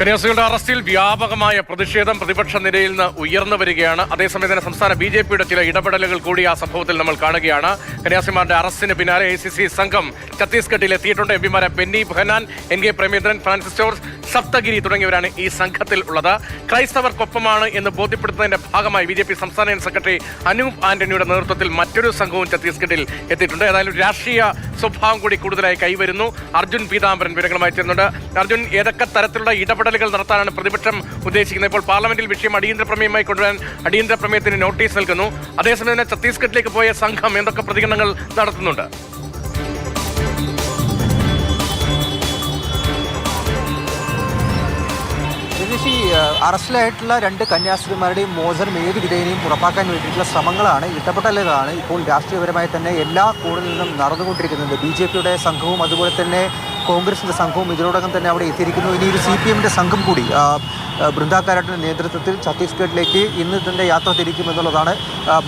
കന്യാസ്ത്രീകളുടെ അറസ്റ്റിൽ വ്യാപകമായ പ്രതിഷേധം പ്രതിപക്ഷ നിരയിൽ നിന്ന് ഉയർന്നു വരികയാണ്. അതേസമയം തന്നെ സംസ്ഥാന ബി.ജെ.പിയുടെ ചില ഇടപെടലുകൾ കൂടി ആ സംഭവത്തിൽ നമ്മൾ കാണുകയാണ്. കന്യാസ്ത്രീമാരുടെ അറസ്റ്റിന് പിന്നാലെ എ.ഐ.സി.സി സംഘം ഛത്തീസ്ഗഡിൽ എത്തിയിട്ടുണ്ട്. എംപിമാരെ ബെന്നി ബെഹനാൻ, എൻ കെ പ്രേമേന്ദ്രൻ, ഫ്രാൻസിസ് ജോർജ്, സപ്തഗിരി തുടങ്ങിയവരാണ് ഈ സംഘത്തിൽ ഉള്ളത്. ക്രൈസ്തവർക്കൊപ്പമാണ് എന്ന് ബോധ്യപ്പെടുത്തുന്നതിന്റെ ഭാഗമായി ബി.ജെ.പി സംസ്ഥാന ജനറൽ സെക്രട്ടറി അനൂപ് ആന്റണിയുടെ നേതൃത്വത്തിൽ മറ്റൊരു സംഘവും ഛത്തീസ്ഗഡിൽ എത്തിയിട്ടുണ്ട്. ഏതായാലും രാഷ്ട്രീയ സ്വഭാവം കൂടി കൂടുതലായി കൈവരുന്നു. അർജുൻ പീതാംബരൻ വിവരങ്ങളുമായി ചേർന്നുണ്ട്. അർജുൻ, ഏതൊക്കെ തരത്തിലുള്ള ഇടപെടലുകൾ നടത്താനാണ് പ്രതിപക്ഷം ഉദ്ദേശിക്കുന്നത്? ഇപ്പോൾ പാർലമെന്റിൽ വിഷയം അടിയന്തര പ്രമേയമായി കൊണ്ടുവരാൻ അടിയന്തര പ്രമേയത്തിന് നോട്ടീസ് നൽകുന്നു. അതേസമയം തന്നെ ഛത്തീസ്ഗഡിലേക്ക് പോയ സംഘം എന്തൊക്കെ പ്രതികരണങ്ങൾ നടത്തുന്നുണ്ട്? അറസ്റ്റിലായിട്ടുള്ള രണ്ട് കന്യാസ്ത്രീമാരുടെയും മോചനം ഏത് വിധേനയും ഉറപ്പാക്കാൻ വേണ്ടിയിട്ടുള്ള ശ്രമങ്ങളാണ്, ഇടപെടലുകളാണ് ഇപ്പോൾ രാഷ്ട്രീയപരമായി തന്നെ എല്ലാ കോണിലും നടന്നുകൊണ്ടിരിക്കുന്നത്. ബി.ജെ.പിയുടെ സംഘവും അതുപോലെ തന്നെ കോൺഗ്രസിൻ്റെ സംഘവും ഇതിനോടകം തന്നെ അവിടെ എത്തിയിരിക്കുന്നു. ഇനി ഒരു CPM-ന്റെ സംഘം കൂടി ബൃന്ദാകാരാട്ടിൻ്റെ നേതൃത്വത്തിൽ ഛത്തീസ്ഗഡിലേക്ക് ഇന്ന് തന്നെ യാത്ര തിരിക്കുമെന്നുള്ളതാണ്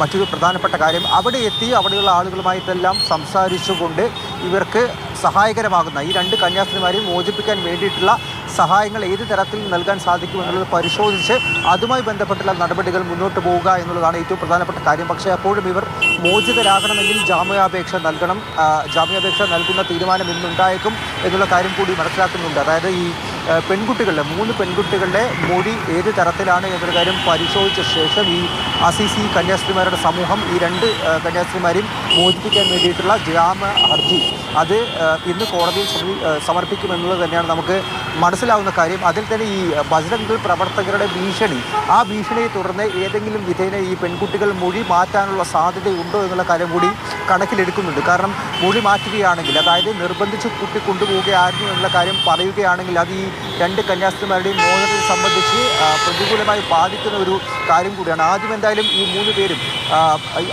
മറ്റൊരു പ്രധാനപ്പെട്ട കാര്യം. അവിടെ എത്തി അവിടെയുള്ള ആളുകളുമായിട്ടെല്ലാം സംസാരിച്ചുകൊണ്ട് ഇവർക്ക് സഹായകരമാകുന്ന ഈ രണ്ട് കന്യാസ്ത്രീമാരെയും മോചിപ്പിക്കാൻ വേണ്ടിയിട്ടുള്ള സഹായങ്ങൾ ഏത് തരത്തിൽ നൽകാൻ സാധിക്കുമെന്നുള്ളത് പരിശോധിച്ച് അതുമായി ബന്ധപ്പെട്ടുള്ള നടപടികൾ മുന്നോട്ട് പോവുക എന്നുള്ളതാണ് ഏറ്റവും പ്രധാനപ്പെട്ട കാര്യം. പക്ഷേ അപ്പോഴും ഇവർ മോചിതരാകണമെങ്കിൽ ജാമ്യാപേക്ഷ നൽകണം. ജാമ്യാപേക്ഷ നൽകുന്ന തീരുമാനം ഇന്നുണ്ടായേക്കും എന്നുള്ള കാര്യം കൂടി മനസ്സിലാക്കുന്നുണ്ട്. അതായത് ഈ പെൺകുട്ടികളുടെ 3 പെൺകുട്ടികളുടെ മൊഴി ഏത് തരത്തിലാണ് എന്നൊരു കാര്യം പരിശോധിച്ച ശേഷം ഈ അസിസി കന്യാസ്ത്രീമാരുടെ സമൂഹം ഈ രണ്ട് കന്യാസ്ത്രീമാരെയും മോചിപ്പിക്കാൻ വേണ്ടിയിട്ടുള്ള ജാമ്യ ഹർജി അത് ഇന്ന് കോടതിയിൽ സമർപ്പിക്കുമെന്നുള്ളത് തന്നെയാണ് നമുക്ക് മനസ്സിലാവുന്ന കാര്യം. അതിൽ തന്നെ ഈ ബജ്രംഗ് പ്രവർത്തകരുടെ ആ ഭീഷണിയെ തുടർന്ന് ഏതെങ്കിലും വിധേന ഈ പെൺകുട്ടികൾ മൊഴി മാറ്റാനുള്ള സാധ്യതയുണ്ടോ എന്നുള്ള കാര്യം കൂടി കണക്കിലെടുക്കുന്നുണ്ട്. കാരണം മൊഴി മാറ്റുകയാണെങ്കിൽ, അതായത് നിർബന്ധിച്ച് കൊണ്ടുപോവുകയായിരുന്നു എന്നുള്ള കാര്യം പറയുകയാണെങ്കിൽ അത് ഈ രണ്ട് കന്യാസ്ത്രീമാരുടെയും മോചനത്തെ സംബന്ധിച്ച് പ്രതികൂലമായി ബാധിക്കുന്ന ഒരു കാര്യം കൂടിയാണ്. ആദ്യം എന്തായാലും ഈ 3 പേരും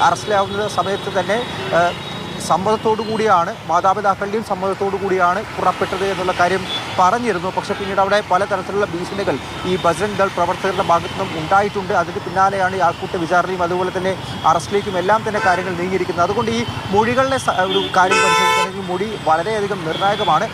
അറസ്റ്റിലാവുന്ന സമയത്ത് തന്നെ സമ്മതത്തോടു കൂടിയാണ്, മാതാപിതാക്കളുടെയും സമ്മതത്തോടു കൂടിയാണ് പുറപ്പെട്ടത് എന്നുള്ള കാര്യം പറഞ്ഞിരുന്നു. പക്ഷേ പിന്നീട് അവിടെ പലതരത്തിലുള്ള ഭീഷണികൾ ഈ ബജ്രംഗ് ദൾ പ്രവർത്തകരുടെ ഭാഗത്തു നിന്നും ഉണ്ടായിട്ടുണ്ട്. അതിന് പിന്നാലെയാണ് ഈ ആൾക്കൂട്ട വിചാരണയും അതുപോലെ തന്നെ അറസ്റ്റിലേക്കും എല്ലാം തന്നെ കാര്യങ്ങൾ നീങ്ങിയിരിക്കുന്നത്. അതുകൊണ്ട് ഈ മൊഴികളുടെ ഒരു കാര്യം പരിശോധിക്കുകയാണെങ്കിൽ മൊഴി വളരെയധികം നിർണായകമാണ്.